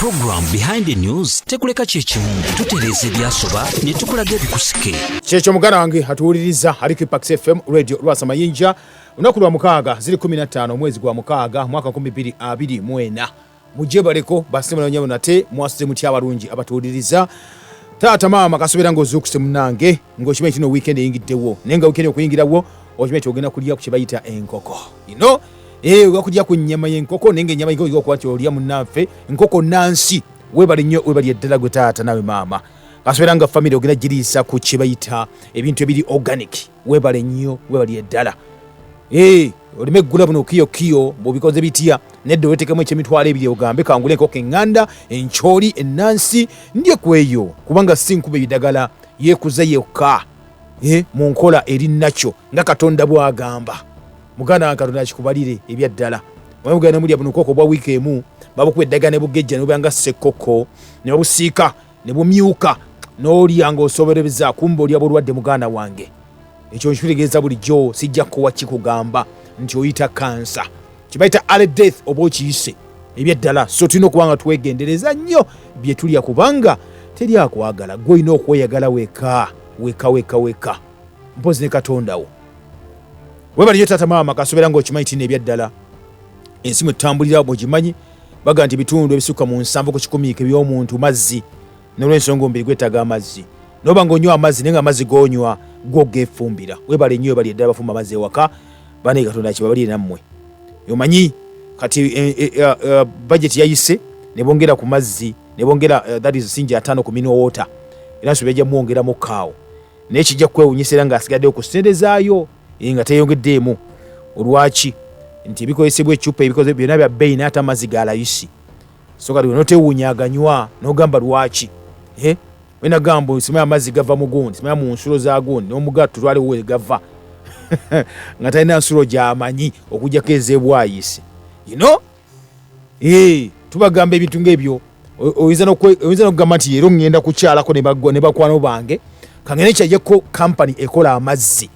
program behind the news tekuleka chechimu tutereze byasoba ne tukulaga bikusike checho mugana wange hatuuliriza aliko Pax FM radio Rwasa Mayinja unakulwa mukaga zili 15 mwezi gwa mukaga mwaka 2024 mujebaleko basimu nanyabo nate mwasite muti abarungi abatuuliriza tata mama kasobera ngozukuse munange ngochime kino weekend yingiddewo nenga weekend okuyingirawo ochime kyogena kulya kukibayita enkoko wakujja ku nnyama y'enkoko nenge ennyama y'enkoko kwati olya munnafe enkoko nansi webali nnyo webali eddala gwe taata nawe maama kasobera nga family ogenda girisa ku kibayita ebintu ebiri organic webali nnyo webali eddala olime gula buno kiyo bobikoze bitya neddo wetekemu eky'emitwalo ebiri ogambe kangule enkoko eŋŋanda encholi ennansi ndye kweyo kubanga sinkube bidagala yekuza yekka mu nkola eri nakyo nga Katonda bw'agamba mugana Katonda akikubalire ebyaddala mwebugana mulya buno koko bwa wiiki emu babukweddaga ne bugejja ne banga sekoko ne babusiika ne bumyuka n'olya ng'osobereza kumba olya bulwadde muganda wange ekyo nkitegeeza bulijjo sijja kuwa kikugamba nti oyita kansa kibayita early death oba okiyise ebyaddala so tulina okubanga twegendereza nnyo bye tulya kubanga teri akwagala gwe olina okweyagala weka mpozi ne Katondawo webali nnyo taata maama kasobera ng'okimanyi tina ebyaddala ensi mwe tutambulira bwogimanyi baga nti bitundu ebisukka mu 7 ku 10 eby'omuntu mazzi n'olw'ensonga omubiri gwetaaga amazzi noba ng'onywa amazzi naye nga amazzi g'onywa go geefumbira webali nnyo webali eddala bafumba amazzi ewaka bane Katonda kibabalire nammwe omanyi kati budget yayise ne bongera ku mazzi ne bongera that is sinja 5 ku mineral water era nso bejja muongeramu kaawo naye kijja kwewunyisera ng'asigadde okusendezaayo nga teyongeddeemu olwaki nti ebikozesebwa ecupa ebikoze byonna bya bbeeyi n'ate amazzi ga layisi so kati notewuunyaganywa n'ogamba lwaki wena gamba simanya amazzi gava mu gundi simanya mu nsulo za gundi n'omugato twaliwo we gava nga talina nsulo gy'amanyi okugjako ez'ebwayise tubagamba ebintu ng'ebyo oyinza n'okugamba nti leero ŋŋenda kukyalako ne bakwano bange kangende kyajjako kampani ekola amazzi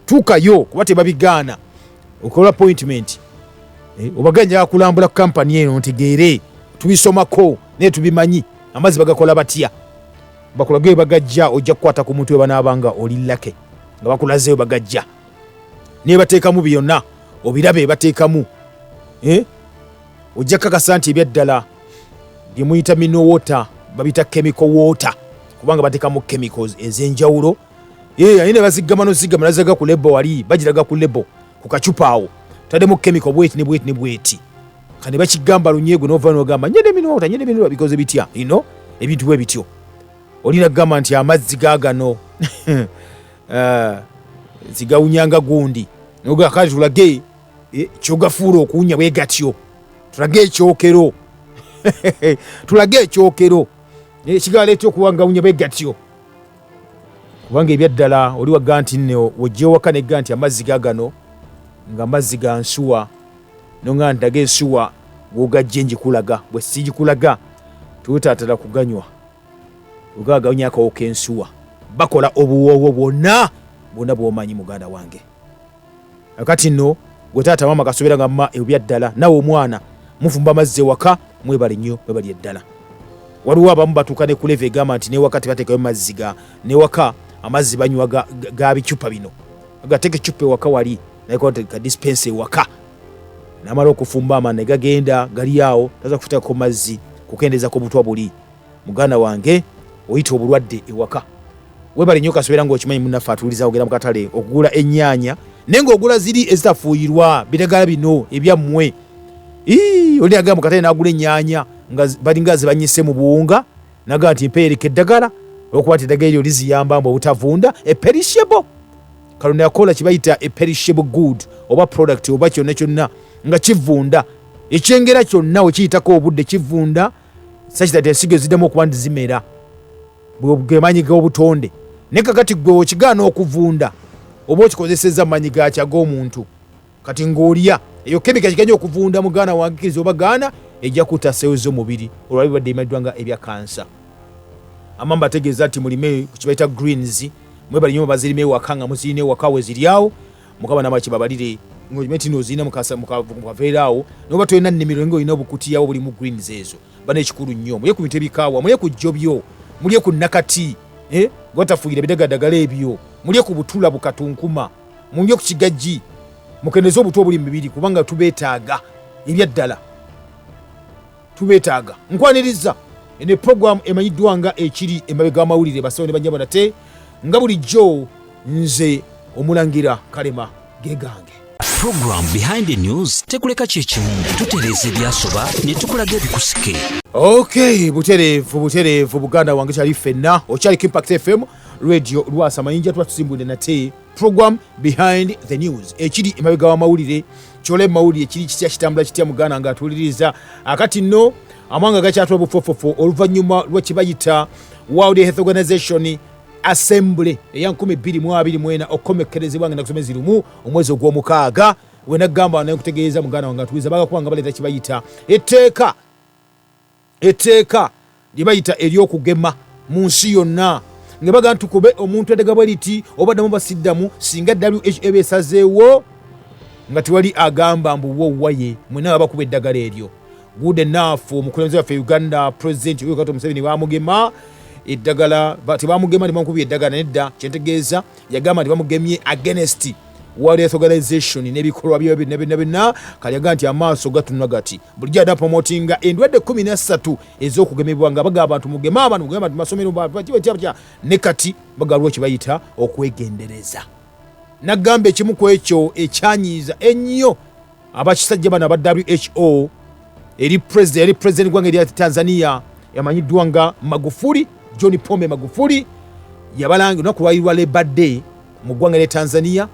tuukayo kuba tebabigaana okola appointment obaganja kulambula kampani eno ntegeere tubisomako naye tubimanyi amazzi bagakola batya bakulage bagajja ojja kukwata ku muntu webanaabanga oli lake nga bakulazeeyo bagajja naye bateekamu byonna obirabe bateekamu ojja kakasa nti ebyaddala bye muyita mineral water babita chemical water kubanga bateekamu chemicals ez'enjawulo ayine bazigama nozigama nazaga ku lebo wali bagiraga ku lebo ku kacupa awo tademu chemical bweti kane bakigamba lunyego nova n'ogamba nyede mineral bikoze bitya ebintu bwe bityo olina gamba nti amazzi gaagano zigawunyanga gundi noga kati tulage kyogafuula okuwunya bwe gatyo tulage ekyokero tulage ekyokero ekigaleeta okuwangawunya bwe gatyo kubanga ebyaddala oli wagga nti nno wojja ewaka negga nti amazzi gaagano nga amazzi ga nsuwa nonga ndaga ensuwa bwogajje njikulaga bwe sigikulaga tutaatala kuganywa ogagawunya akawuka ensuwa bakola obuwoowo bwonna bw'omanyi muganda wange akati nno gwe taata maama kasobera nga mma ebyaddala nawe omwana mufumba amazzi ewaka mwebale nnyo mwebali eddala waliwo abamu batuuka ne kuleva egamba nti newaka tebateekayo mazzi newaka amazzi banywa ga bicupa bino agateeka ecupa ewaka wali naye dispense ewaka namala okufumba amana ne gagenda gali awo taza kufutakako mazzi kukendezako butwa buli muganda wange oyita obulwadde ewaka webali nnyo kasobera ng'okimanyi munnaffe atuuliza ogenda mu katale okugula ennyaanya naye ng'ogula ziri ezitafuuyirwa bitagala bino ebyammwe oli agamba mu katale n'agula ennyaanya nga balinga zibanyise mu buwunga naga nti mpeereka eddagala olwokuba ti eddagala eryo liziyamba mbu obutavunda perishable Katonda yakola kibayita perishable good oba product oba kyonna nga kivunda ekyengera kyonna wekiyitako obudde kivunda sakitati ensigo eziddemu okuba nti zimera bwemanyi g'obutonde naye kakati gwe okigaana okuvunda oba okikozeseza manyi gakya g'omuntu kati ng'olya eyo kemika kiganya okuvunda muganda wange kiriza obagaana ejja kutta seewo z'omubiri olwabibadde ebimanyiddwa nga ebya kansa amamba ategeeza nti mulime ku kibayita greens mwebali nnyo bazirima ewaka nga muzirina ewaka we ziri awo mukama nama kibabalire ngojimeti nozina mukaveeraawo noba tolina nnimiro nga olina obukutiyawo buli mu greens ezo bana ekikulu nnyo mulye ku bintu ebikaawa mulye ku jjobyo mulye ku nakati gwatafuuyira bidagadagala ebyo mulye ku butula bukatunkuma mulye ku kigajji mukendeze obutu obuli mu mibiri kubanga tubeetaaga ebyaddala tubeetaaga nkwaniriza ene program emanyiddwa nga ekiri emabega amawulire basawo ne banyabo nate nga bulijjo nze omulangira Kalema gegange. Program Behind the News tekuleka kyekimu tutereeza ebyasoba ne tukulaga ebikusike. Okay, butereevu Buganda wange kyali ffenna okyali Impact FM radio Lwasa Mayinja twatusimbudde nate program Behind the News ekiri emabega w'amawulire kyole mawulire ekiri kitya kitambula kitya Muganda nga atuliriza akati nno amawanga gakyatula bufofofo oluvannyuma lw'ekibayita World Health Organization Assembly eya 2024 okomekerezebwa nga nakusomezi lumu omwezi ogw'omukaaga wena gamba naye kutegeeza Muganda wange atuliza bagakuba nga baleeta kibayita etteeka libayita ery'okugema mu nsi yonna nga baga ntukube omuntu edega bwe liti obaddamu basiddamu singa WHO esazeewo nga tewali agamba mbu wowaye mwena bakuba eddagala eryo good enough omukulembeze waffe Uganda President YORGHUT Museveni bamugema eddagala tebamugema tebamukubye eddagala nedda kyentegeeza yagamba nti bamugemye against World Health Organization n'ebikolwa byonna kali yaga nti amaaso gatunula gati bulijjo ada promotinga endwadde 13 ez'okugemebwa nga baga abantu mugema abantu mugema masomero batya ne kati bagalwa kibayita okwegendereza nagamba ekimu ku ekyo ekyanyiiza ennyo abakisajja bano aba WHO eri president gwange erya Tanzania yamanyiddwa nga Magufuli John Pombe Magufuli yabalanga olunaku lwayirwa Elabudde mu ggwanga lya Tanzania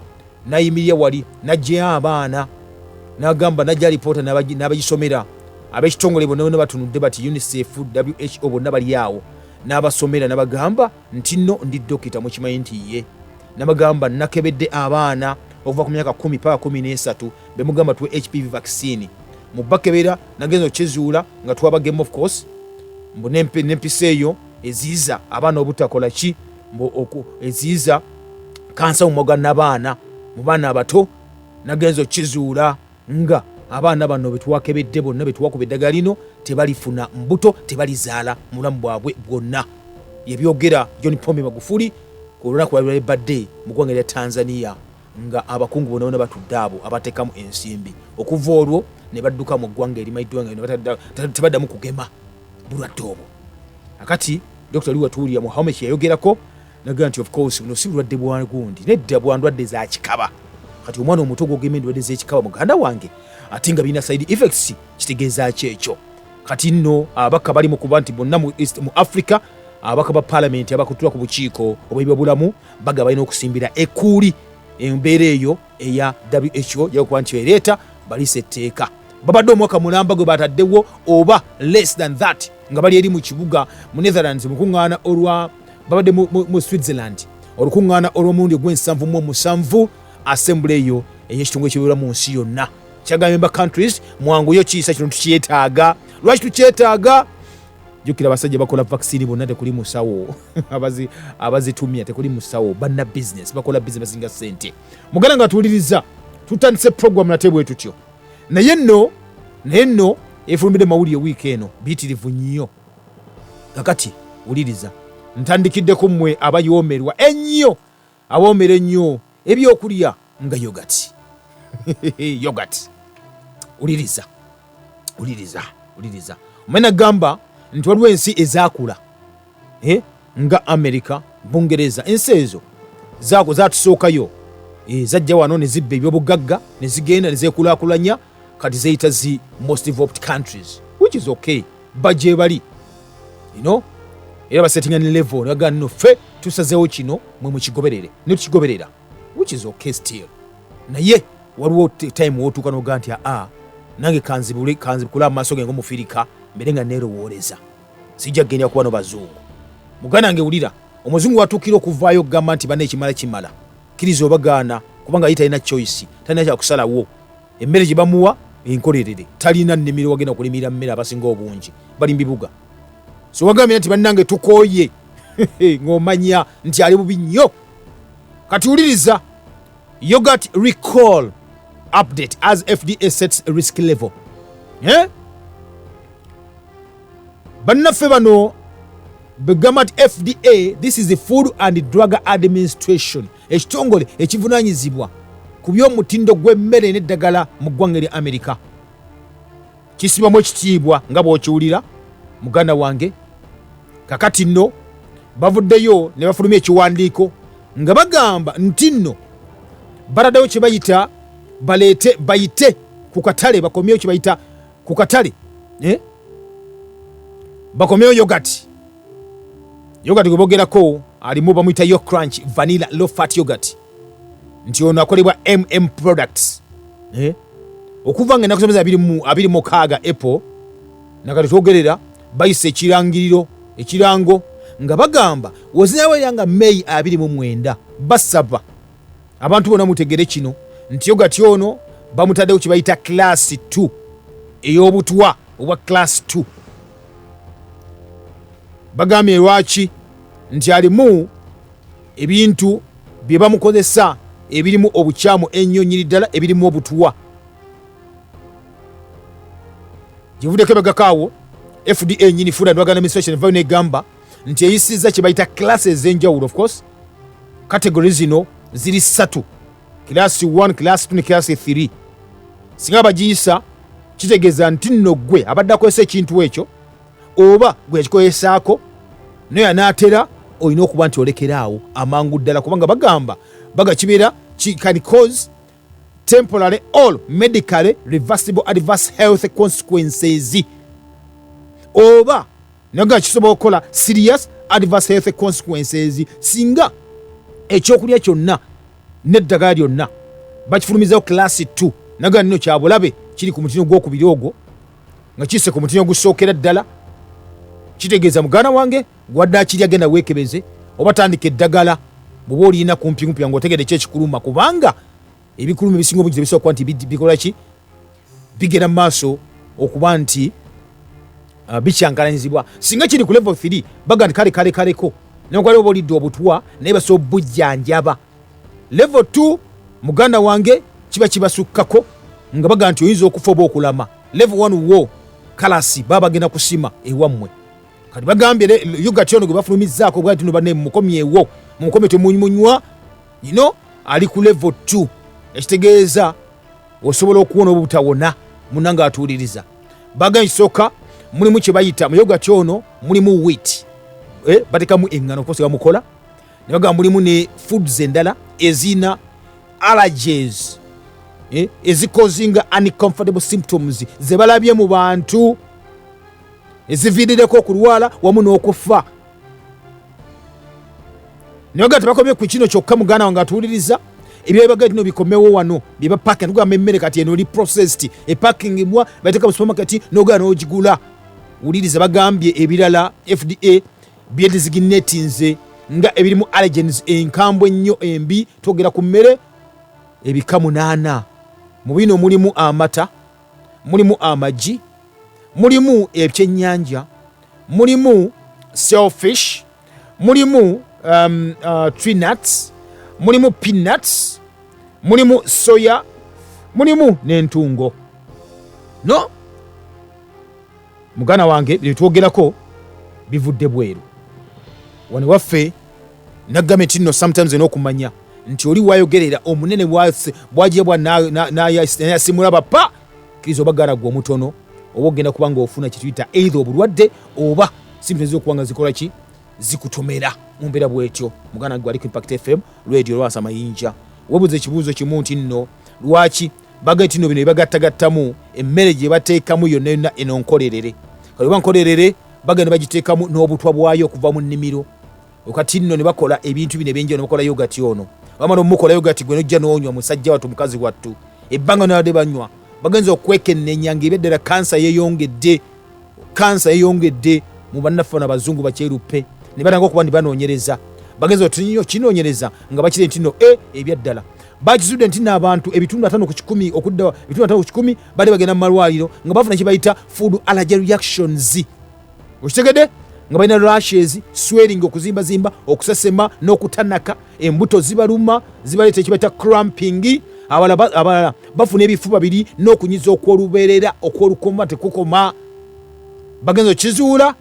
nayimirira wali najja abaana nagamba najja alipoota n'abagisomera ab'ekitongole bonna batunudde bati UNICEF WHO bonna bali awo n'abasomera n'abagamba nti nno ndi dokita mukimanyi nti ye n'abagamba nakebedde abaana okuva ku myaka 10 paka 13 bemugamba tuwe HPV vaccine mu bakebera nagenza okyezuula nga twabagemu of course mbu n'empisa eyo eziiza abaana obutakola ki eziiza kansa mu mwaga n'abaana mu baana abato nagenza okyezuula nga abaana bano betwakebedde bonna betwakuba eddagala lino tebalifuna mbuto tebalizaala mulamu bwabwe bwonna yebyogera John Pombe Magufuli ku lunaku lwa Elabudde mu ggwanga lya Tanzania nga abakungu bonna batudde abo abateekamu ensimbi okuva olwo ne badduka mu ggwanga erimayiddwa nga tebaddamu kugema bulwadde obwo akati Dr. Liwa Tulia Muhammad yayogerako naga nti of course buno si bulwadde bwa gundi nedda bwa ndwadde za kikaba kati omwana omuto gwogema endwadde z'ekikaba Muganda wange ate nga birina side effects kitegeeza kyekyo kati nno abaka bali mu kuba nti bonna mu Africa abaka ba parliament abakutula ku bukiiko obw'ebyobulamu baga balina okusimbira ekuli embeera eyo eya WHO yakuba nti ereeta balisa etteeka babadde omwaka mulamba gwe bataddewo oba less than that nga bali eri mu kibuga mu Netherlands mukuŋŋaana olwa babadde mu Switzerland olukuŋŋaana olw'omulundi ogw'77 assembly eyo ey'ekitongole ekibeera mu nsi yonna kyaga member countries mwanguyo kiyisa kino tukyetaaga lwaki tukyetaaga jukira abasajja bakola vaccine bonna tekuli musawo abazitumya tekuli musawo banna business bakola business nga sente muganda nga tuwuliriza tutandise program natebwe tutyo naye nno efulumbidde mawulire wiiki eno biyitirivu nnyo kakati wuliriza ntandikidde mmwe abayoomerwa ennyo aboomera ennyo ebyokulya nga yogurt yogurt uliriza omena gamba nti waliwo ensi ezaakula nga America Bungereza ensi ezo zaako zatusookayo zajja wano ne zibba ebyobugagga ne zigenda ne zeekulaakulanya kati zeyita zi most developed countries which is okay bajje bali era basettinga ne level naga nno ffe tusazeewo kino mwe mukigoberere ne tukigoberera which is okay still naye waliwo time wotuuka noga nti nange kanzibukula amaaso ge ng'omufirika mbere nga neerowooleza sijja kgenda kuba no bazungu muganda nange wulira omuzungu watuukira okuvaayo okugamba nti bana ekimala kimala kkiriza obagaana kubanga ye talina choice talina kyakusalawo emmere gye bamuwa enkolerere talina nnimiro wagenda kulimira mmere abasinga obungi bali mbibuga so wagambye nti bannange tukooye ng'omanya nti ali bubi nnyo kati wuliriza yogurt recall update as FDA sets a risk level. Bannaffe bano begamba nti FDA, this is the Food and Drug Administration, ekitongole ekivunaanyizibwa ku by'omutindo gw'emmere n'eddagala mu ggwanga lya Amerika. Kisibamu ekitiibwa nga bw'okiwulira muganda wange. Kakati nno bavuddeyo ne bafulumya ekiwandiiko nga bagamba nti nno baraddayo kye bayita bayite ku katale, bakomyeyo kye bayita ku katale, bakomyeyo yogurt gwe boogerako alimu bamuyita yo crunch vanilla low fat yogurt, nti ono akolebwa products. Okuva nga ennaku zomeza 26 April nakati twogerera bayise ekirango nga bagamba wozinaweyanga May 29 basaba abantu bonna mutegere kino nti yogurt ono bamutaddewo kye bayita class 2 ey'obutwa obwa class 2. Bagambye lwaki nti alimu ebintu bye bamukozesa ebirimu obukyamu ennyo nnyini ddala ebirimu obutwa. Givuddeko bagakaawo FDA nnyini Food and Drug Administration vayo negamba nti eyisizza kye bayita classes ez'enjawulo. Of course categories zino ziri 3, class 1, class 2 ne class 3. Singa bagiyisa kitegeeza nti nno gwe abadde akozesa ekintu ekyo oba gwe yakikozesaako naye anaatera olina okuba nti olekeraawo amangu ddala, kubanga bagamba bagakibeera can cause temporary or medically reversible adverse health consequences, oba naga kisobola okukola serious adverse health consequences singa ekyokulya kyonna n'eddagala lyonna bakifulumizawo class 2 naga nno kyabulabe kiri ku mutino gw'okubiri ogwo nga kisse ku mutino ogusookera ddala. Kitegeeza muganda wange gwadde akiri agenda weekebeze oba tandika eddagala bw'oba olina kumpi ng'otegedde kyekikuluma, kubanga ebikuluma ebisinga obungi tebisobola kuba nti bikola ki bigenda mu maaso okuba nti bikyankalanyizibwa. Singa kiri ku level 3 baga nti kaleko newankubadde oba olidde obutwa naye basobola bujjanjaba. Level 2 muganda wange kiba kibasukkako nga baga nti oyinza okufa oba okulama. Level 1 wo kalasi baba bagenda kusima ewammwe. Kati bagambye yogurt ono gwe bafulumizzaako bwati no banne mukomyewo mukomye temunywa ali ku level 2, ekitegeeza osobola okuwona obutawona munanga atuuliriza. Bagambye kisooka mulimu kye bayita mu yogurt ono mulimu wheat, batekamu eŋŋano kuposa bamukola, ne bagamba mulimu ne foods endala ezina allergies, ezikozinga uncomfortable symptoms ze balabye mu bantu eziviirireko okulwala wamu n'okufa. Ne bagamba tebakomye ku kino kyokka muganda wange atuuliriza, ebyebagati no bikomewo wano bye bapaka tugamba emmere kati eno oli processed epakingibwa bateeka mu supermarket n'ogala n'ogigula. Wuliriza bagambye ebirala FDA byedesignatinze nga ebirimu allergens enkambwe ennyo embi, twogera ku mmere ebika 8. Mu bino mulimu amata, mulimu amagi, mulimu ebyennyanja, mulimu shellfish, mulimu tree nuts, mulimu peanuts, mulimu soya, mulimu n'entungo. No mugana wange byetwogerako bivudde bweru wano waffe nagamenti nno sometimes n'okumanya nti oli wayogerera omunene bwajibwa nayasimula bapa kiriza obagala gwe omutono oba ogenda kubanga ofuna kituyita either obulwadde oba symptoms z'okubanga zikola ki zikutomera mu mbeera bwetyo. Muganda gwe ali ku Impact FM radio Lwasa Mayinja webuze ekibuuzo kimu nti nno lwaki bagati nno bino ebagattagattamu emmere gye bateekamu yonna yonna eno nkolerere kale bankolerere bagenda bagiteekamu n'obutwa bwayo okuva mu nnimiro okati nno ne bakola ebintu bino ebyenjawulo ne bakola yogati ono bamala omukola yogati gwe nojja n'onywa musajja wattu mukazi wattu ebbanga nabadde banywa bagenza okwekennenya ng'ebeddera kansa yeeyongedde mu bannaffe n'abazungu bakyeruppe ne batanga okuba ndi banoonyereza bagenza okinoonyereza nga bakire nti nno ebyaddala bakizudde nti n'abantu ebitundu 5 ku 10 okudda ebitundu 5 ku 10 bali bagenda mu malwaliro nga bafuna kye bayita food allergy reactions. Okitegedde nga balina rashes, swelling, okuzimbazimba, okusesema n'okutanaka, embuto zibaluma zibaleeta kye bayita cramping, abalala bafuna ebifu babiri n'okunyiza okw'olubeerera okw'olukoma tekukoma bagenza okizuula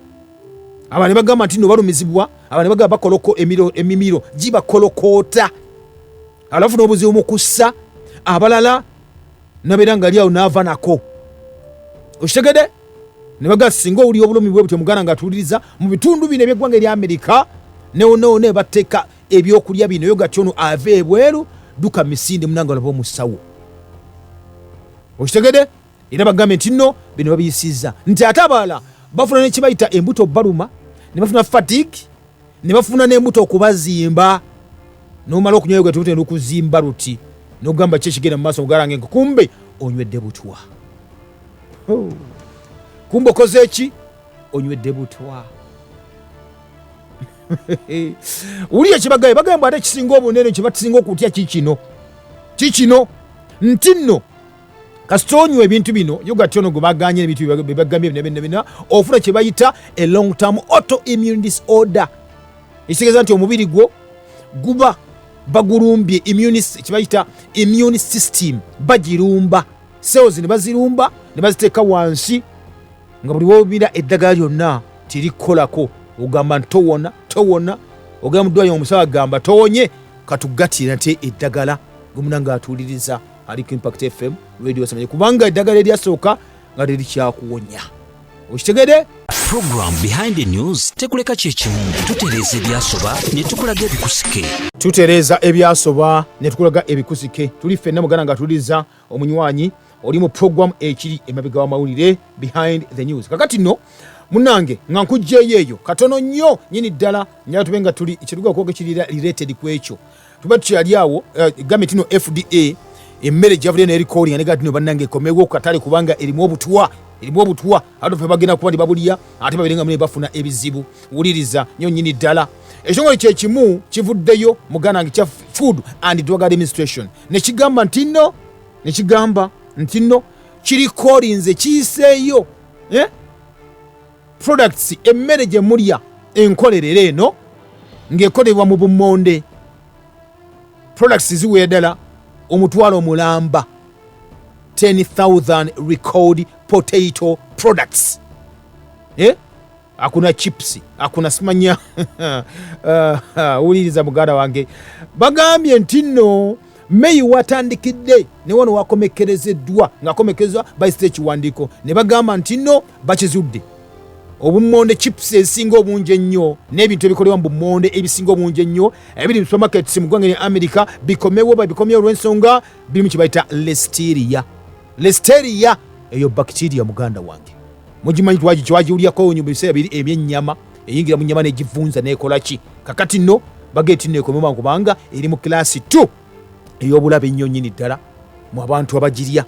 abantu ne bagamba nti no balumizibwa abantu ne bagamba bakoloko emimiro gibakolokoota alafuna obuzibu mu kussa abalala nabeera nga ali awo n'ava nako okitegede ne bagamba singa owulira obulumi bwe butyo muganda ng'atuuliriza mu bitundu bino eby'eggwanga erya Amerika newoneewone bateeka ebyokulya bino YORGHUT ono ava ebweru duka misinde munanga olaba omusawo okitegede era bagambe nti nno bino babiyisizza nti ate abalala bafuna nekibayita embuto baluma ne bafuna fatigue ne bafuna n'embuto okubazimba nomala okunywa YORGHUT tutenda okuzimba luti nogamba kyekigenda mu maaso mugalange kumbe onywedde butwa kumbe okoze eki onywedde butwa uli ekibagaye bagamba ate kisinga obunene kyebatusinga okutya kikino nti nno kasita onywa ebintu bino YORGHUT ono gwe baganye ebintu bebagambye bina ofuna kye bayita a long term autoimmune disorder ekitegeeza nti omubiri gwo guba bagulumbye kye bayita immune system bagirumba cells ne bazirumba ne baziteeka wansi nga buli wobira eddagala lyonna tirikkolako ogamba ntowona ogenda mudwaliro omusawo agamba towonye katugatira nte eddagala gumunanga atuuliriza aliko Impact FM radio samanye kubanga eddagala eryasooka nga terikyakuwonya okitegede program behind the news tekuleka kyekimu tutereeza ebyasoba ne tukulaga ebikusike tutereeza ebyasoba ne tukulaga ebikusike tuli ffenna muganda nga atuuliriza omunywanyi oli mu program ekiri emabega w'amawulire behind the news kakati nno munange nga nkujjeeyo eyo katono nnyo nyini ddala njala tube nga tuli ekiruga okwoga kirira related ku ekyo tuba tukyali awo gambe tino FDA emmere gyavudde n'erikoli nga negati no bannange ekomewo ku katale kubanga erimu obutwa ate ffe bagenda kuba nti babulya ate babeerenga mune bafuna ebizibu wuliriza nnyo nyini ddala ekitongole kyekimu kivuddeyo muganange kya Food and Drug Administration nekigamba nti nno kirikolinze kiyiseeyo products emmere gye mulya enkolerero eno ng'ekolebwa mu bummonde products ziweera ddala omutwalo mulamba 10,000 recalled potato products akuna chips akuna simanya wuliriza muganda wange bagambye nti nno Mei watandikidde ne wano wakomekerezeddwa ng'akomekerezwa bayisita ekiwandiiko ne bagamba nti nno bakizudde obummonde chips ezisinga obungi ennyo n'ebintu ebikolebwa mu bummonde ebisinga obungi ennyo ebiri mu supermarkets mu ggwanga lya Amerika bikomyewo olw'ensonga birimu kye bayita listeria eyo bacteria muganda wange mugimanyi twagiwulyako mu biseera biri eby'ennyama eyingira mu nnyama n'egivunza n'ekola ki kakati nno bageeti nno ekomyewa kubanga eri mu kilasi 2 ey'obulabe ennyo nnyini ddala mu abantu abagirya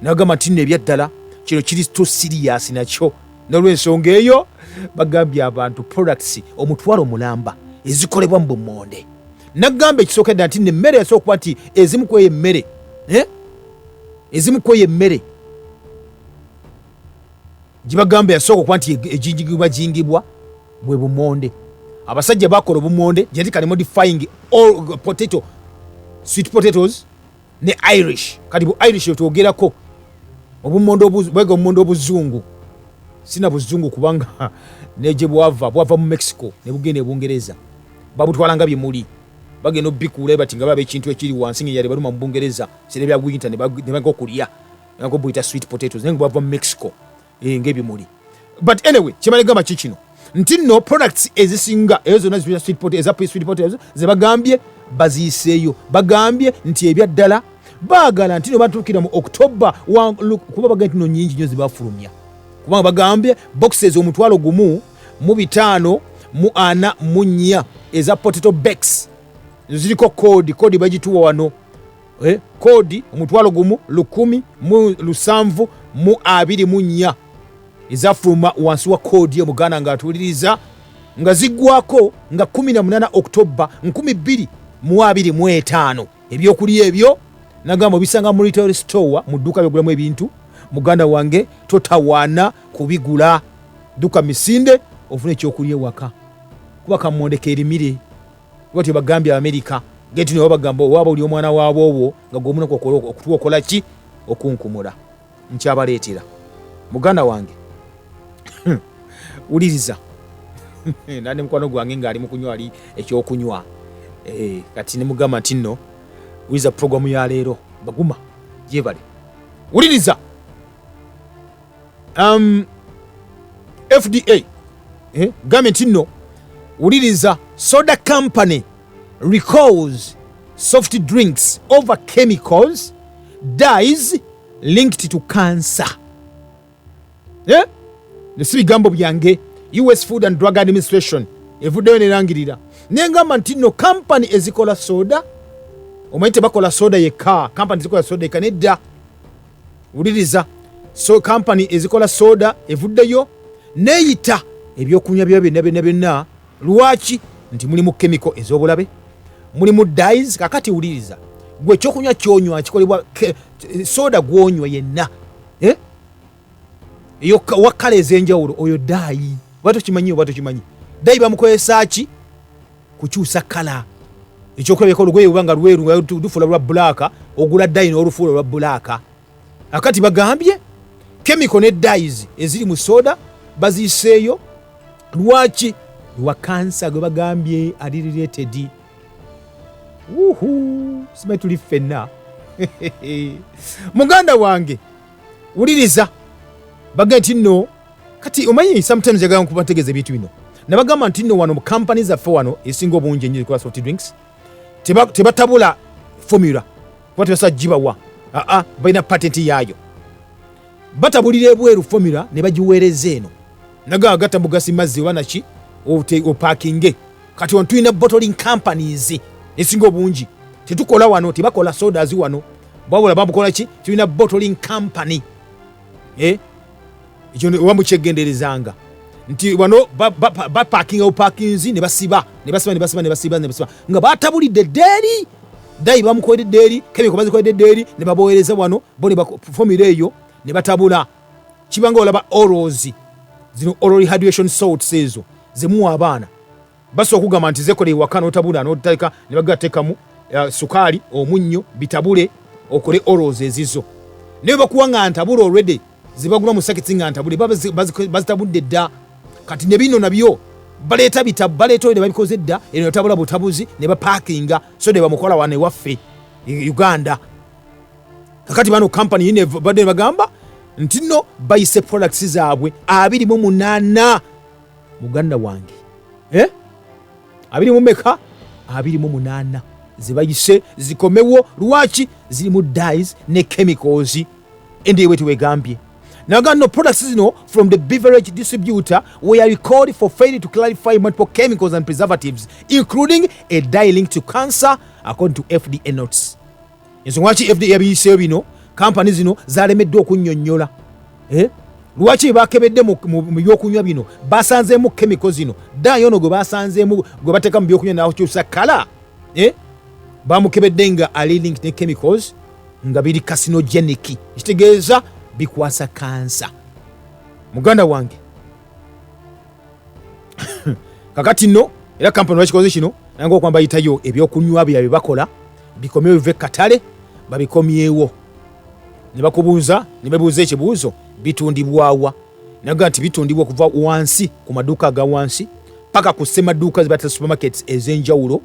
nabagamba nti nno ebyaddala kino kiri to serious nakyo n'olw'ensonga eyo bagambye abantu products omutwalo mulamba ezikolebwa mu bummonde nagamba ekisookedda nti nemmere yasooka kuba nti ezimu kweyo emmere gibagamba yasooka okuba nti ejingibwa bwe bummonde abasajja bakola obummonde genetically modifying all sweet potatoes ne Irish kati bu Irish yotwogerako obummonde obuzungu sina buzungu kubanga neje bwava mu Mexico ne bugenda Bungereza babutwalanga bimuli bagenda obikula bati nga babe ekintu ekiri wansi ng'eyali baluma mu Bungereza sire bya winter ne bagenda okulya ngo buyita sweet potatoes ne bwava mu Mexico ng'ebimuli but anyway kimalegamba kikino nti nno products ezisinga ezo zonna zibya sweet potatoes ze bagambye baziiseeyo bagambye nti ebyaddala baagala nti no batuukira mu October kuba bagambye nti no nyingi nnyo zibafulumya kubanga bagambye boxes omutwalo gumu mu 5 mu 4 mu 4 eza potato bags ziriko kodi bagituwa wano kodi omutwalo gumu 10 mu 7 mu 2 mu 4 ezafuluma wansi wa kodi omuganda nga atuuliriza nga ziggwako nga 18 October 2025 ebyokulya ebyo nagamba bisanga mu retail store mu dduuka byogulamu ebintu muganda wange totawaana kubigula duka misinde ofune ekyokulya ewaka kuba kamondeka erimire bwatyo bagambye Amerika geti ne wabagamba waba oli omwana waabwo nga gwe omunako okutuokola ki okunkumula nkyabaleetera muganda wange uliriza nane mukwano gwange ng'ali mu kunywa ali ekyokunywa kati ne mugamba nti nno uliriza programu ya leero baguma gyebale uliriza FDA gavumenti nno uliriza soda company recalls soft drinks over chemicals dyes linked to cancer. Nesi bigambo byange US Food and Drug Administration evuddeyo nerangirira nengamba nti nno company ezikola soda omanyi tebakola soda yekka company ezikola soda yekka nedda uliriza so company ezikola soda evuddeyo neyita ebyokunywa bya byonna lwaki nti mulimu chemical ez'obulabe mulimu dyes kakati uliriza gwe ekyokunywa kyonywa kikolebwa soda gwonywa yenna eyo wakala ez'enjawulo oyo daayi bato kimanyi daayi bamukozesa ki kukyusa kala ekyokulabeka olugoye lubanga lweru lufuula lwa bulaaka ogula daayi n'olufuula lwa bulaaka akati bagambye chemical ne dyes eziri mu soda baziiseeyo lwaki lwa kansa gwe bagambye ali related simanyi tuli ffenna muganda wange uliriza bagamba nti nno kati omanyi sometimes yagala nkubategeeza ebintu bino nabagamba nti nno wano mu company zaffe wano esinga obungi ennyo ezikola soft drinks tebatabula formula kuba tebasa gibawa balina patenti yaayo batabulira ebweru formula ne bagiweereza eno nagaa gatta mugasi mazzi oba naki opakinge kati wano tulina bottling companies esinga obungi tetukola wano tebakola sodas wano babula bamukola ki tulina bottling company ekyo oba mukyegenderezanga nti wano bapakinga obupakinzi ne basiba nga batabulidde ddeeri dayi bamukoledde ddeeri kemiko bazikoledde ddeeri ne babowereza wano bo ne formula eyo ne batabula kibanga olaba orals zino oral rehydration salts ezo zemuwa abaana basobola okugamba nti zekola ewaka n'otabula n'otaleka ne bagateekamu sukaali omunnyo bitabule okole orals ezizo naye bakuwa ntabula already zibagula mu saketi nga ntabule bazitabudde dda kati ne bino nabyo baleeta oyo ne babikoze dda eno notabula butabuzi ne bapakinga so ne bamukola wane waffe Uganda kakati bano company yine badde bagamba nti no bayise products zaabwe 28 muganda wange 28 zibayise zikomewo lwaki ziri mu dyes ne chemicals ndiye wetu wegambye Now, products from the beverage distributor were recalled for failure to clarify multiple chemicals and preservatives, including a dye linked to cancer, according to FDA notes. Ensonga FDA yabiyiseeyo bino companies zino zaalemeddwa okunnyonnyola lwaki bakebedde mu byokunywa bino basanzeemu chemicals zino dye ono gwe basanzeemu gwe bateeka mu byokunywa n'akyusa kala bamukebedde nga ali linked ne chemicals nga biri carcinogenic kitegeeza bikwasa kansa muganda wange kakati no era kampani wakikoze kino nanga okwamba yitayo ebyokunywa bya bakola bikomyewo bive katale babikomyewo ne bakubuuza ne babuuza ekibuuzo bitundibwawa naga nti bitundibwa kuva wansi ku maduuka aga wansi paka ku semaduuka zibata supermarkets ez'enjawulo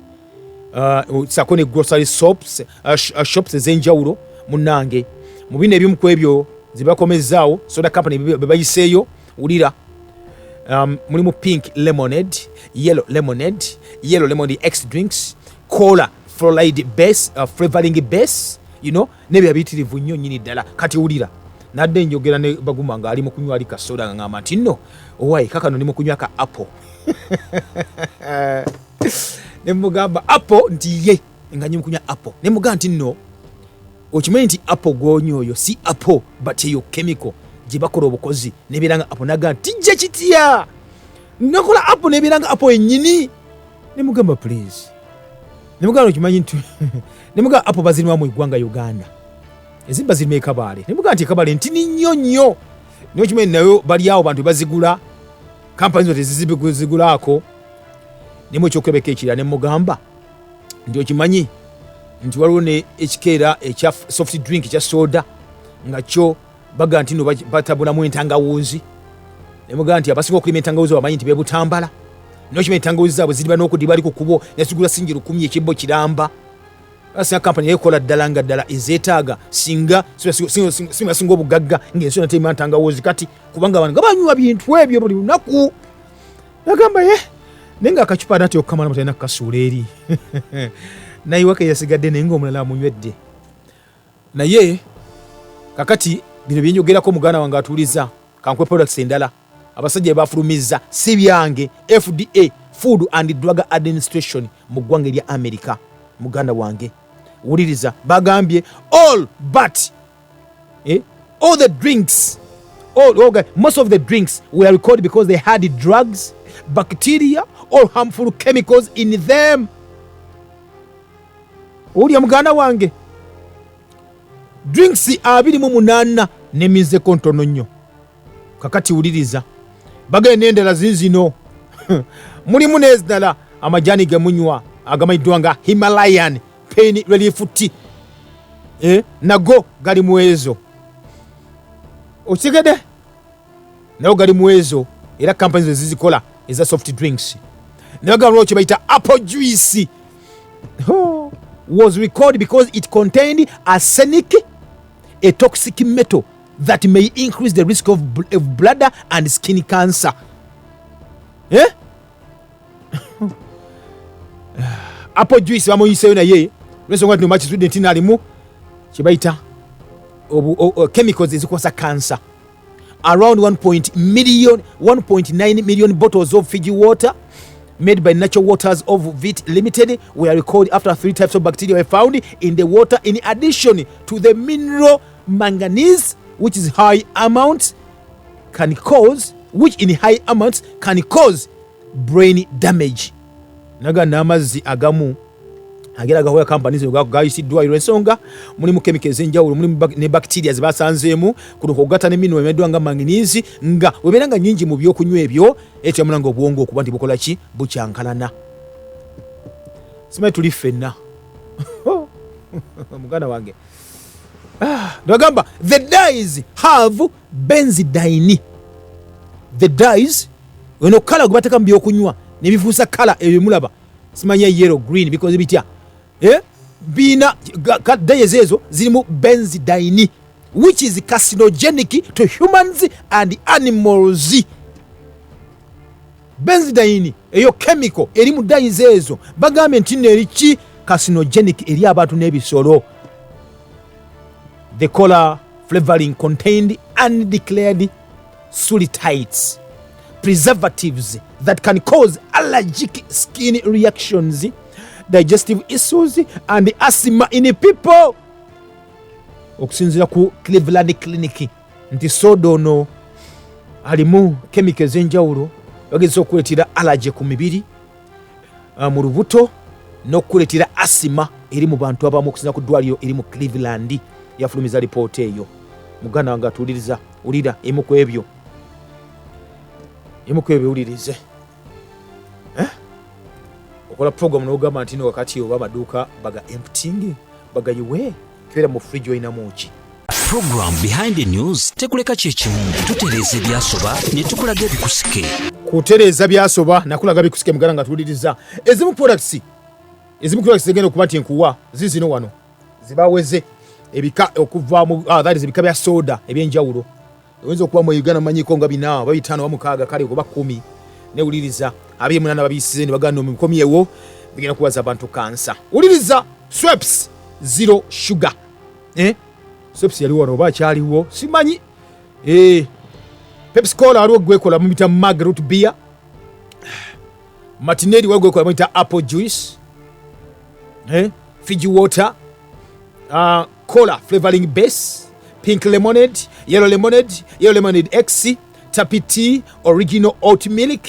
sako ne grocery shops ez'enjawulo munange mu bino ebimu ku ebyo zibakomezaawo soda company bebayiseeyo ulira mulimu pink lemonade, yellow lemonade X drinks, cola fluoride base, flavoring base, nebya bitirivu nnyo nnyini ddala kati ulira nadde njogera ne baguma nga ali mu kunywa ali kasoda nga ngamba nti nno owaye kakano ndi mu kunywa ka apple ne mugamba apple nti ye nga nyi mu kunywa apple ne mugamba nti nno okimanyi nti apple gwonyoyo si apple but eyo chemical gye bakola obukozi nebiranga apple naga nti je kitya nakola apple nebiranga apple ennyini ne mugamba please ne mugamba okimanyi nti ne mugamba apple bazirima mu eggwanga Uganda ezimba zirima ekabaale ne mugamba nti ekabaale nti nnyo nnyo naye okimanyi nayo bali awo bantu bazigula kampani zo tezizigulaako ne mu ekyokulabeka ekirala ne mugamba nti okimanyi nti waliwo ne ekikeera ekya soft drink ekya soda nga kyo baga nti no batabulamu entangawuuzi nemugaa nti abasinga okulima entangawuuzi bamanyi nti bebutambala nokima entangawuuzi zaabwe ziriba n'okuddi bali ku kubo nesigula singi 10 ekibbo kiramba asinga kampani yekola ddala nga ddala ezeetaaga singa singa obugagga ng'ensi yonna terima ntangawuuzi kati kubanga abantu gabanywa bintu ebyo buli lunaku nagamba naye nga akacupa nati okukamala mutalina kukasuula eri nayiwaka yasigadde naye ngaomulala amunywedde naye kakati bino byenjogerako muganda wange atuuliza kankwe products endala abasajja bafulumizza si byange FDA Food and Drug Administration mu ggwanga erya America muganda wange wuliriza bagambye all the drinks most of the drinks were recorded because they had drugs, bacteria or harmful chemicals in them. Uli muganda wange drinks 28 nemize kontono nnyo kakati wuliriza bagende endala zizino mulimu nezdala amajani gemunywa agamayiddwa nga Himalayan Pain Relief Tea nago gali muezo okigede nago gali muezo era companies ezizikola eza soft drinks naga lwoche baita apple juice was recorded because it contained arsenic, a toxic metal that may increase the risk of bladder and skin cancer. Apple juice bamuyiseyo naye lwensonga tino machi student nalimu kibaita chemicals ezikosa cancer. Around 1.9 million bottles of Fiji water made by Natural Waters of VIT Limited were recorded after 3 types of bacteria were found in the water in addition to the mineral manganese which in high amounts can cause brain damage. Naga namazzi agamu agera gahoya companies gayisiddwa ensonga mulimu chemicals enjawulo mulimu ne bacteria zibasanzeemu kuno kugata ne mineral emeddwa nga manganese nga weberanga nyingi mu byokunywa ebyo etya mulanga obwongo okuba nti bukola ki bucyankalana simanyi tuli ffenna muganda wange ndagamba the dyes have benzidine. The dyes weno kala gubateka mu byokunywa ne bifuusa kala ebimulaba simanya yellow green because bitya bina dyes ezo zirimu benzidine which is carcinogenic to humans and animals. Benzidine eyo chemical eri mu dyes ezo bagambe nti neriki carcinogenic eri abantu n'ebisolo. The color flavoring contained undeclared sulfites, preservatives that can cause allergic skin reactions, digestive issues and asthma in people. Okusinzira ku Cleveland Clinic nti sodono alimu chemicals enjawulo bageza okuletera allergy ku mibiri mu lubuto n'okuletera asthma eri mu bantu abamu okusinzira ku ddwaliro eri mu Cleveland. Yafulumiza report eyo muganda wange atuuliriza ulira emu ku ebyo ulirize okola program n'ogamba nti no wakati oba amaduuka baga emptying bagayiwe kera mu fridge oyinamu ki. Program behind the news tekuleka kyekimu tutereeza ebyasoba ne tukulaga ebikusike. Kutereeza byasoba nakulaga bikusike muganda nga tuuliriza ezimu products zigenda okuba nti enkuwa zizino wano zibaweze ebika okuva mu that is ebika bya soda ebyenjawulo oyinza okuba mu Uganda manyiko nga 4 5 6 kale kuba 10 ne uliriza abiye munana babisize ne baganda mu komyewo bigenda kuwaza abantu kansa. Uliriza Schweppes zero sugar Schweppes yali wano oba kyaliwo simanyi Pepsi Cola aliwo gwekola mu bita Margaret beer Martinelli waliwo gwekola mu bita apple juice Fiji water cola flavoring base, pink lemonade, yellow lemonade X, tappy tea, original oat milk,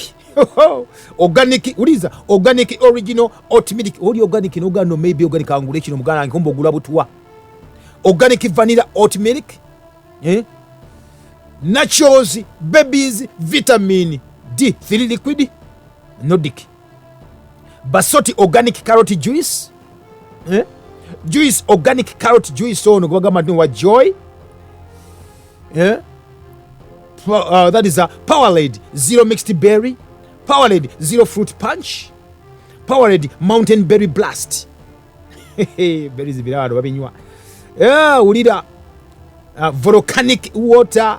organic, uliza organic original oat milk. Oli organic no gano maybe organic anguleki no mugana nkombo gulabutwa. Organic vanilla oat milk, nachos, babies, vitamin D3 liquid, Nordic. Basoti organic carrot juice, Juice organic carrot juice ono kubagamba nti wa joy. That is a Powerade zero mixed berry, Powerade zero fruit punch, Powerade mountain berry blast. Berries birado babinywa. Ulira volcanic water,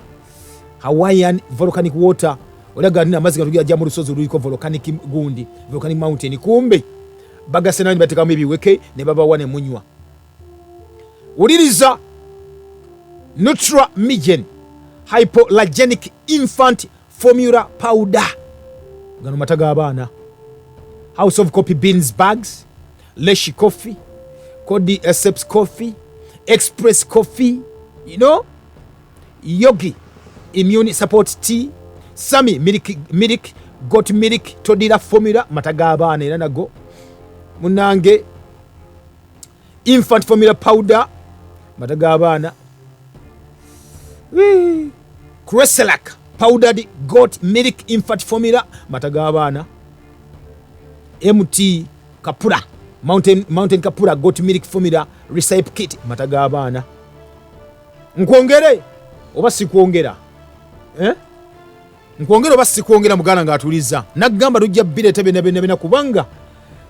Hawaiian volcanic water. Olaga nina amazzi gatugira ajja mu lusozi luliko volcanic gundi, volcanic mountain. Kumbe bagasena ni bateka mibiweke ne baba wane munywa. Uliriza Nutra Migen hypoallergenic infant formula powder. Gano mataga abana. House of Coffee beans bags, Leshi coffee, Cody Esseps coffee, Express coffee, Yogi immune support tea, Sami milk got milk todira formula mataga abana era nago. Munange infant formula powder mataga abana. Creselac powdered goat milk infant formula mataga abana. MT Kapura mountain Kapura goat milk formula recipe kit mataga abana. Nkwongere oba sikuongera? Nkwongere oba sikuongera mugana nga atuliza. Nagamba tujja bire tebena kubanga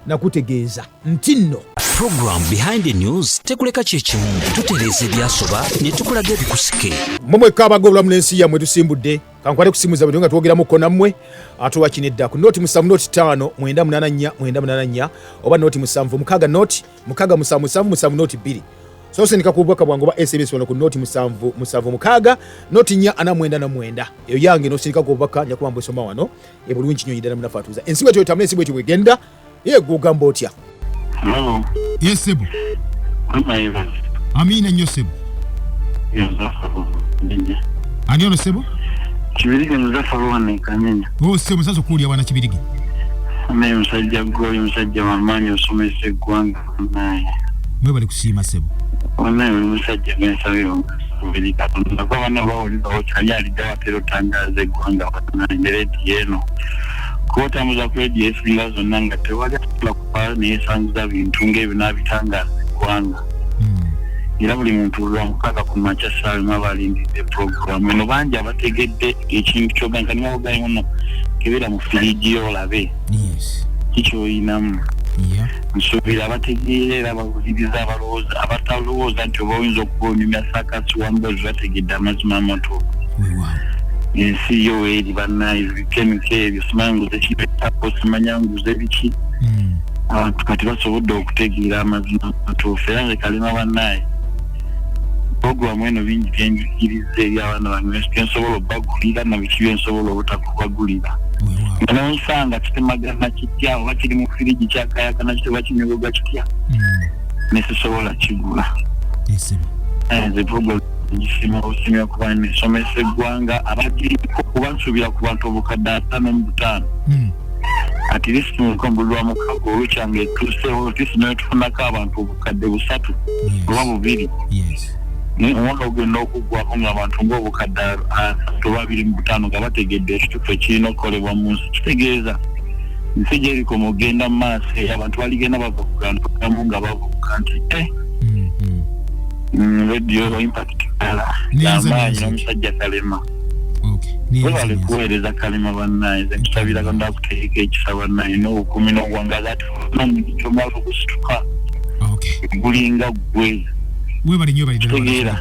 nakutegeeza nti nno program behind the news tekuleka kyekimu tutereza ebyasoba ne tukulaga ebikusike mumweka abagobula mu nsi yammwe tusimbudde kankwale kusimuza bwe nga twogera muko nammwe atuwa kinedda ku noti 7 noti 5 984 oba noti 7 mukaga noti mukaga 7 noti 2 so sindika kubwaka bwangu ba SMS wano ku noti 7 mukaga noti 449 eyo yange no sindika kubwaka nyakuba mbosoma wano ebulungi nnyo yidana munafatuza ensiwe tyo tamne sibwe tibwegenda ye gugamba otya. Hello. Yes, Sebu. Amina nnyo Sebu. Ani ono Sebu? Kibirige nzafalo ne Kanyenya. Sebu sasa kuulya wana Kibirige. Ame musajja gwe musajja wamanyi osomese gwanga naye. Mwe bali kusiima Sebu. Wana musajja mesabiro. Kubirika tunda kwa bana bawuliza okyali ali dawatero tangaze gwanga naye yeno. Kota muza kwedi esinga zonna nga tewali atula kuba neyesangiza bintu ng'ebinaabitangaza eggwanga. Era buli muntu lwamukaga ku makya ssaawa abalindidde puroguramu eno bangi abategedde ekintu ky'oganka ne babugayi muno kebeera mu firiji olabe kikyoyinamu. Nsuubira abategeera era bawuliriza abatalowooza nti oba oyinza okuba onyumya saakasi wambazi bategedde amazima amatuufu. Ensi yo eri bannaye kemiko ebyo simanguze kibetapo simanyanguze biki abantu kati basobodde okutegeera amazima amatuufu era kalema bannaye programu eno bingi byenjigiriza eri abaana bange byensobola obbagulira na biki byensobola obutakubagulira nga nosanga kitemagana kitya oba kiri mu firiji kyakayakana kiteba kinyogoga kitya nesisobola kigula nze programu ngisima osimya kuba nesomesa eggwanga abagiriko kuba nsuubira ku bantu obukadde 55 at least mukombulwa mukago olukyange etuuseho otisi netufunako abantu obukadde 3 oba 2 omwaka ogenda okuggwako ng'abantu ng'obukadde 25 nga bategedde ekituufu ekirina okukolebwa mu nsi kitegeeza nsi gyeriko mugenda mu maaso abantu baligenda bava ku gantu gamu nga bavubuka nti radio impact amaanyi n'omusajja Kalema webale kuweereza Kalema bannaye ze nkusabira Katonda akuteeka ekisa bannaye n'obukumi n'obuwangaza ati kyomala okusituka gulinga gwe webale nnyo balitegeera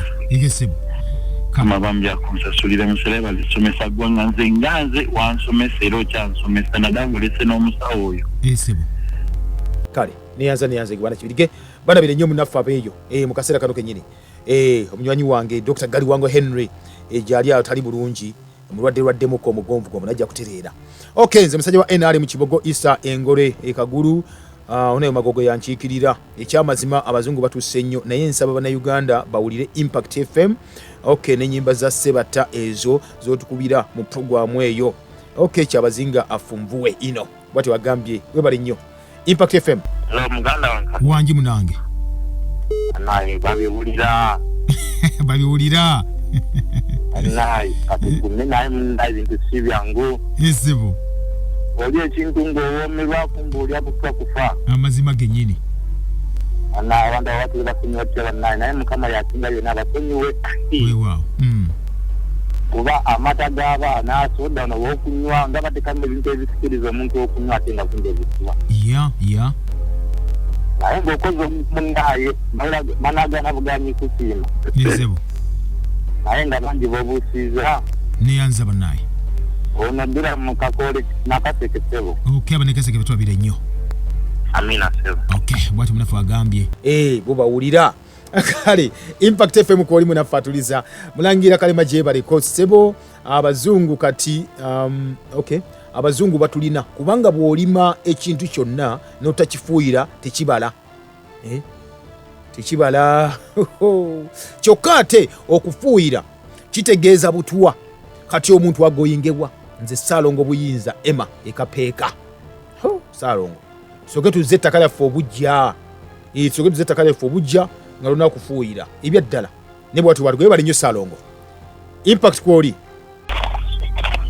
amabambi akunsasulire musere balisomesa gwanga nze wansomesa era okyansomesa nadangulese n'omusawo oyo kale niyanza gibana Kibirige bana bire nnyo munaffe abeeyo mu kaseera kano kenyini omunywanyi wange Dr. Gali wango Henry gyali atali bulungi mulwaddemuko omugonvu gwo munajja kutereera nze musajja wa NRM Kibogo Isa Engore ekagulu onayo magogo yankiikirira ekyamazima abazungu batusse nnyo naye nsaba bannayuganda bawulire Impact FM n'ennyimba za Sebata ezo zotukubira mu programu eyo kyabazinga afumvuwe ino bwati wagambye webali nnyo Impact FM. Hello muganda wange. Wangi munange. Naye babiwulira. Babiwulira. Naye atukume naye mundaze nti byangu. Esibo. Oli ekintu ng'owomerwako ng'oli abutwa kufa. Amazima gennyini. na abantu watu bakunywa tera naye mukama yakinga yona bakunywe wow kuba amata g'abaana soda n'okunywa nga bateekamu ebintu ebisikiriza omuntu okunywa ate nga kunde ebikuwa yeah naye ng'okoze munnaye managana buganyi kusiima nesebo naye nga bangi b'obuusiiza neyanza bannaye ono ddira mu kakoole n'akaseke ssebo okay abanekaseke betwabire nnyo amina ssebo okay bwati munafu agambye bubawulira kale Impact FM ko oli munafatuliza mulangira kalema je baliko ssebo abazungu kati okay abazungu batulina kubanga bwolima ekintu kyonna n'otakifuuyira tekibala tekibala kyokka ate okufuuyira kitegeeza butwa kati omuntu agoyingebwa nze Saalongo Buyinza Emma ekapeeka Saalongo soke tuze ettaka lyaffe obujja soke tuze ettaka lyaffe obujja nga luna kufuuyira ebyaddala ne bwatu bwatugwe bali nnyo Saalongo Impact kwoli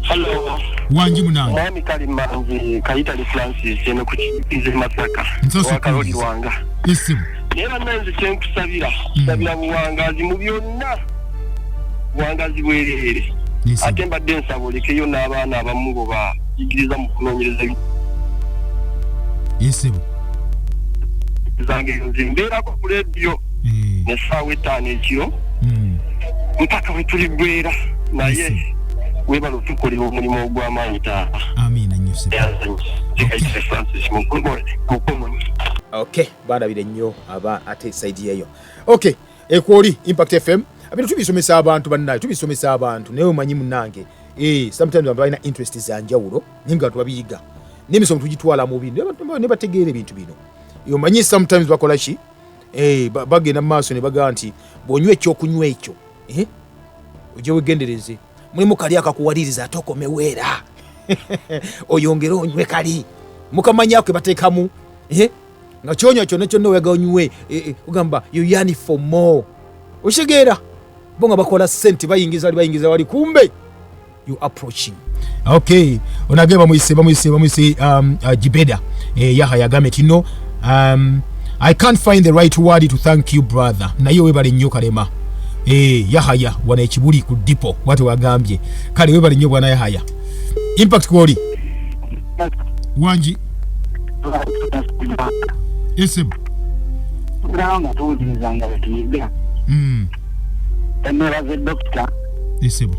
hello wanji munange mwami Kalimanzi Kayitali Francis eno kukize Masaka wakaloli wanga isibu era nanze kyenkusabira sabira buwangazi mu byonna buwangazi bwerere ate mbadde nsabolekeyo n'abaana abamu ngo bayigiriza mu kunoonyereza isibu zange nzimbeerako ku leediyo n'essaawa 5 ekiro mpaka we tuli gwera naye webala otukolera omulimu ogw'amaanyi taata amina nnyo okay balabire nnyo aba ate side yeyo okay ekwoli Impact FM abintu tubisomesa abantu bannaye tubisomesa abantu naye omanyi munnange sometimes abantu balina interest za njawulo ninga tubabiyiga n'emisomo tugitwala mu bintu ne bategeera ebintu bino omanyi sometimes bakola ki bagenda mu maaso ne bagaa nti bw'onywa ekyokunywa ekyo ojje wegendereze mulimu kali akakuwaliriza ate okomeweera oyongere onywe kali mukamanya ke bateekamu nga kyonywa kyonna kyonna oyaga onywe ogamba you yearn for more oshegeera bo nga bakola sente bayingiza wali kumbe you approaching okay onage bamuyise Jibeda yaha yagame tino I can't find the right word to thank you brother naye webale nnyo Kalema Yahaya wana ekibuli ku dipo watu wagambye kale webale nnyo bwana Yahaya Impact kwoli wanji isibu Branga tuulizanga betiyiga emera ze dokita isibu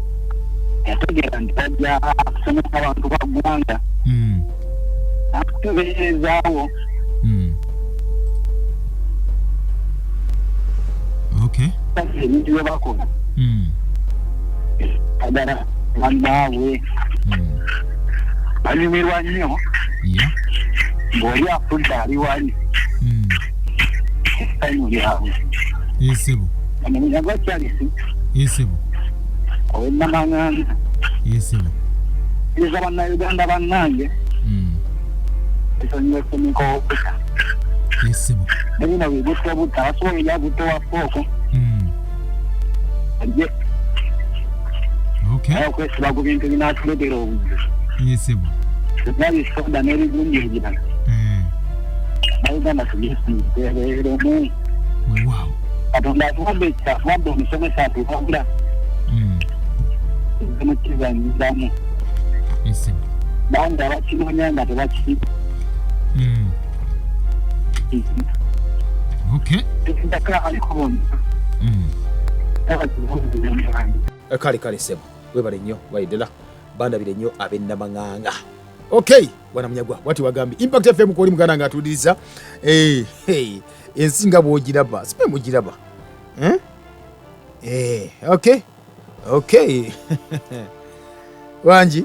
yategera nti ajja kusomesa abantu ba ggwanga akutubeerezaawo okay ebintu bye bakola agala bannaawe banyumirwa nnyo ng'oli afudde ali wali essanyu lyabwe isibu omulinya gwa Charles isibu ow'ennamanganga isibu eza bannayuganda bannange esonyiwa essemikowokuta isibu nebino bibutta butta basobola ebyabutta wa fooko ajje naye okwesiba ku bintu binaatuleetera obuzzi isibu byali soda n'ebigundi ebirala nauganda tubyesiitereeremu wow katonda atuwadde ekitaatuwadde omusomesa atuwabula mukizanyiramu isibu bangi abakinoonya nga tebakisiba okay tekidakala aliko bonna kale sebo webale nnyo baidela bandabire nnyo ab'ennamanganga okay bwana Munyagwa wati wagambye Impact FM kwoli muganda nga atuliriza ensinga bwogiraba sipe mugiraba okay wanji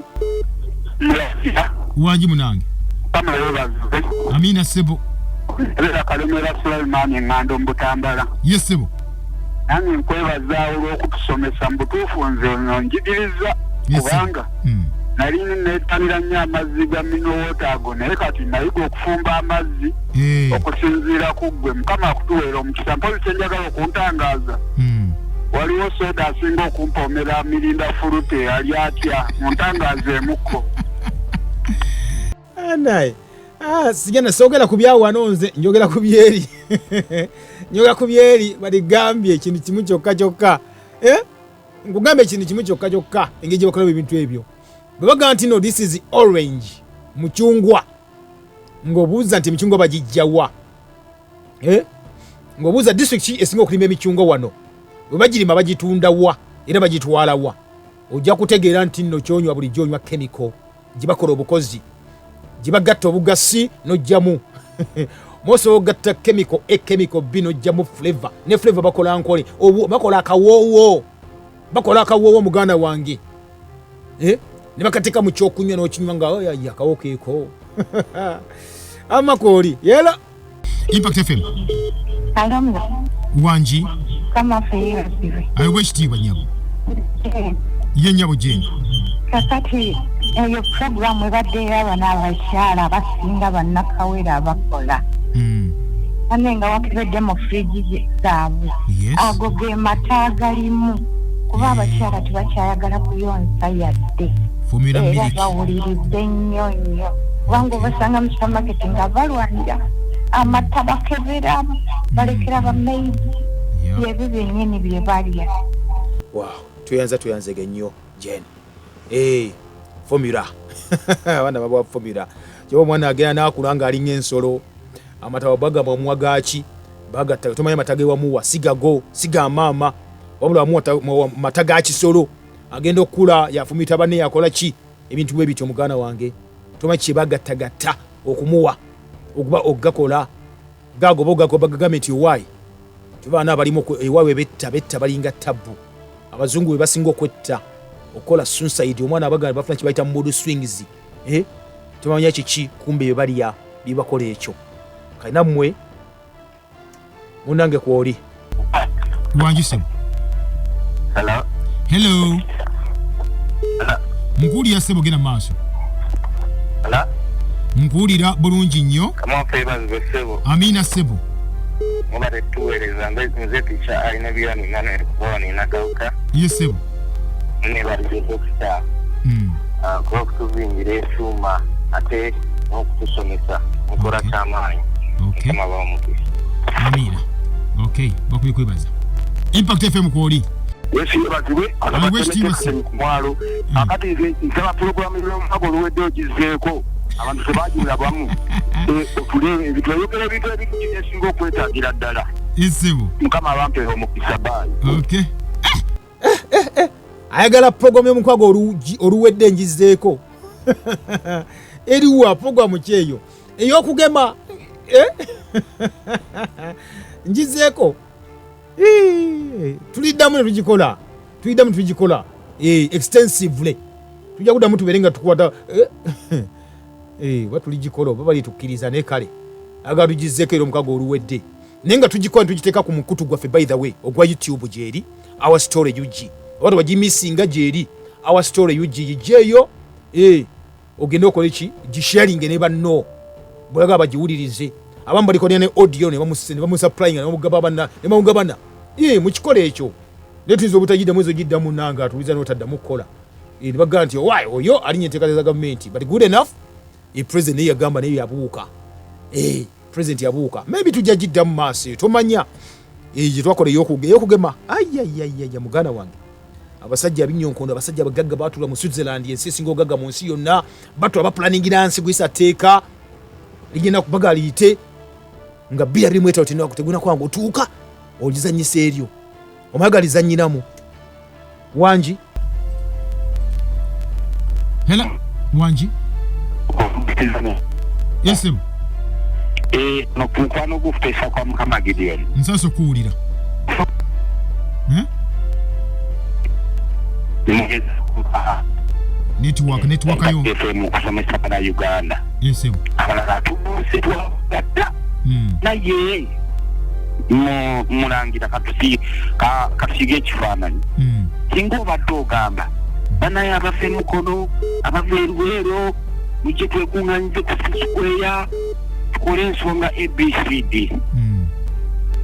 munange amina sebo era Kalemera Sulaiman engando mbutambala yesebo nange nkwebazaawo olw'okutusomesa mu butuufu nze njigiriza kubanga nali neetanira nnyo amazzi ga minowota ago naye kati nayiga okufumba amazzi okusinziira ku ggwe mukama akutuweera omukisa mpozi kyenjagala okuntangaaza waliwo soda asinga okumpomera mirinda furute ali atya muntangaaza emukko Sijana sogera ku byawo anonze njogera ku byeri. Njogera ku byeri baligambye kintu kimu kyokka. Ngugambe kintu kimu kyokka engije bakola ebintu ebyo. Babaga nti no this is orange muchungwa. Ngobuuza nti michungwa bagijjawa. Ngobuuza district ki esinga okulima emichungwa wano. Bwe bagirima bagitunda wa era bagitwala wa. Ojja kutegeera nti no kyonywa buli gyonywa chemical. Jibakola obukozi. Jibagatta obugasi nojjamu. Moso gatta chemical chemical bino jamu flavor. Ne flavor bakola nkole. Bakola akawowo. Bakola akawowo muganda wange. Ne bakatika mu kyokunywa n'okinywa nga ya kawokeeko. Amakoli yela Impact FM. Alamu. Wanji. Kama feera siwe. Ayobeshitiibwa nyabo. Ye nyabo jeni. Kakati eyo program ebadde y'abaana abakyala abasinga bannakawera abakola. Anenga wakibedde mu fridge zaabwe. Ago ge mata galimu. Kuba abakyala tebakyayagala kuyonsa yadde. Fumira miliki. Bawulirize nnyo. Wangu basanga mu supermarket nga balwanja. Amata bakebera balekera bameidi. Yebyo byennyini bye balya. Wow, tuyanze nnyo Jen. Formula. Abana babwa formula. Kyo mwana agenda nakulanga ali ng'ensolo. Amata baga bamwagachi. Baga tumanya matage wa muwa siga mama. Wabula muwa mataga kisolo. Agenda okula yafumita bane yakola ki ebintu bwe bityo mugana wange. Tuma kibagattagatta okumuwa okuba ogakola gagoboga government why tubana abalimu ewawe betta balinga tabu abazungu be basinga okwetta okola suicide omwana abaga bafuna kibaita mood swings tumanya kiki kumbe be baliya bibakola ekyo kaina mmwe munange kwoli Wanjise. Hello. Mukuli asebo gena maaso. Mkulira bulungi nnyo. Kama favors sebo. Amina sebo. Mubare tuweleza nze picha alina byani nane kubona inagauka. Yes sebo. Ne bali dokita. Kwa kutuvingira eshuma ate okutusomesa mukora kyamaanyi. Okay. Kama bamukisi. Amina. Okay, bakuyikwebaza. Impact FM kwoli. Wesi yabatiwe mwalo akati nsaba program yo magolo weddo gizeeko abantu sebajira bamu okule bitwayogera bintu ebisinga okwetagira ddala isebo mukama abampe omukisa bayi. Okay. Ayagala program yo mukwago oluwedde ngizeeko. Eriwa program kyeyo ey'okugema ngizeeko. Tuliddamu ne tugikola extensively tujja kuddamu tuberenga tukwata batuligikola baba litukiriza ne kale aga tugizeeko era omukago oluwedde nenga tugikola tugiteeka ku mukutu gwaffe by the way ogwa YouTube jeri our story UG abantu bagimisinga jeri our story UG yijeyo ogenda okola ki gisharing ne banno bulaga bagiwulirize abamba likonera ne audio ne bamusupplying ne bamugabana mukikole ekyo netuiza obutajidda mwezo jidda munanga atuliza n'otadda mukola ne bagamba nti oyo alinye enteekateeka za gavumenti but good enough president naye yagamba naye yabuuka president yabuuka maybe tujja jidda mu maaso tomanya gye twakola ey'okugema ayayayaya muganda wange abasajja abinyonkondo abasajja abagagga baatula mu Switzerland ensi esinga ogagga mu nsi yonna batula baplaningira nsi gwisa teeka ligenda kubaga liyite nga bia limu eta otenera kuteguna kwangu otuuka olizanyisa eryo omwagaliza nnyinamu Wanji. Hello Wanji. Yes sir. No kukwano gufesa kwa mukama Gideon. Nsaso kuwulira. Network ayo. FM kusomesa para Uganda. Yes sir. Abalala tumusitwa gatta. Naye mulangira katusige ekifaananyi singa obadde ogamba banaye abafe mukono abava erwero mujje twekuŋŋanyize ku sikweya tukole ensonga ABCD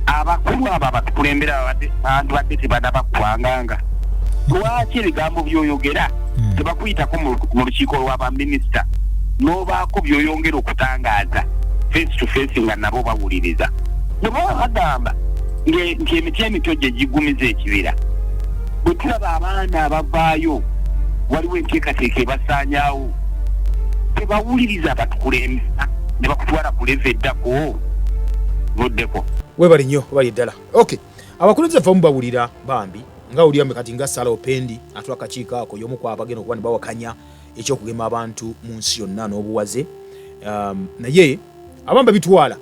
abakulu abo abatukulembera bantu badde tebanabakwanganga lwaki ebigambo byoyogera tebakuyitako mu lukiiko lw'abaminisita n'obaako by'oyongera okutangaaza face to face nga nabo bawuliriza ne baba bagamba ng'emiti emito gye gigumiza ekibira bwe tulaba abaana abavaayo waliwo enteekateeka ebasaanyaawo tebawuliriza batukulembera ne bakutwala ku leve eddako buddeko webali nnyo bali ddala okay abakulembeze bamu bawulira bambi nga uliambe kati nga Sala Opendi atwa akakiiko ako y'omu ku abagenda okuba ne bawakanya ekyokugema abantu mu nsi yonna n'obuwaze naye abamba bitwala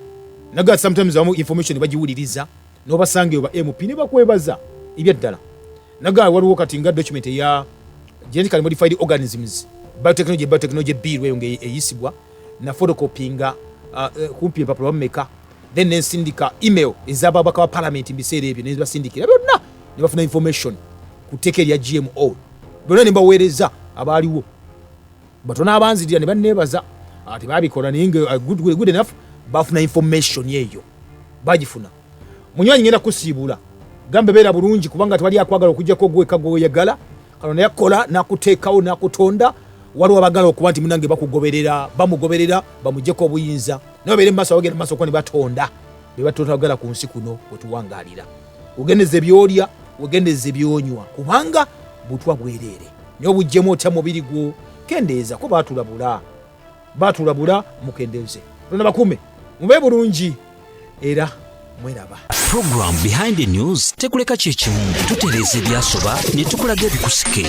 naga sometimes abamu information bagiwuliriza n'obasanga oba MP ne bakwebaza ebyaddala naga waliwo kati nga document ya genetically modified organisms biotechnology bill weyonge eyisibwa na photocopyinga kumpi empapula bameka then nensindika email ez'ababaka wa parliament mbiseera ebyo nezibasindikira byonna ne bafuna information ku tteka erya GMO byonna ne baweereza abaaliwo batono abanzirira ne banneebaza ati babikola naye nga good enough bafuna information eyo bagifuna munywanyi ngenda kusiibula gambe beera bulungi kubanga tewali akwagala okujjako gweka gweoyagala kano nayakola nakuteekawo nakutonda waliwo abagala okuba nti munange bakugoberera bamugoberera bamuggyeko obuyinza naye babeere mu maaso abagenda mu maaso okuba ne batonda be batonda bagala ku nsi kuno wetuwangaalira ugendeze byolya ugendeze byonywa kubanga butwa bwereere naye obuggyemu otya mubiri gwo kendeeza ko batulabula mukendeze tona bakume mube bulungi era mweraba program behind the news tekuleka kyekimu tutereeza ebyasoba ne tukulaga ebikusike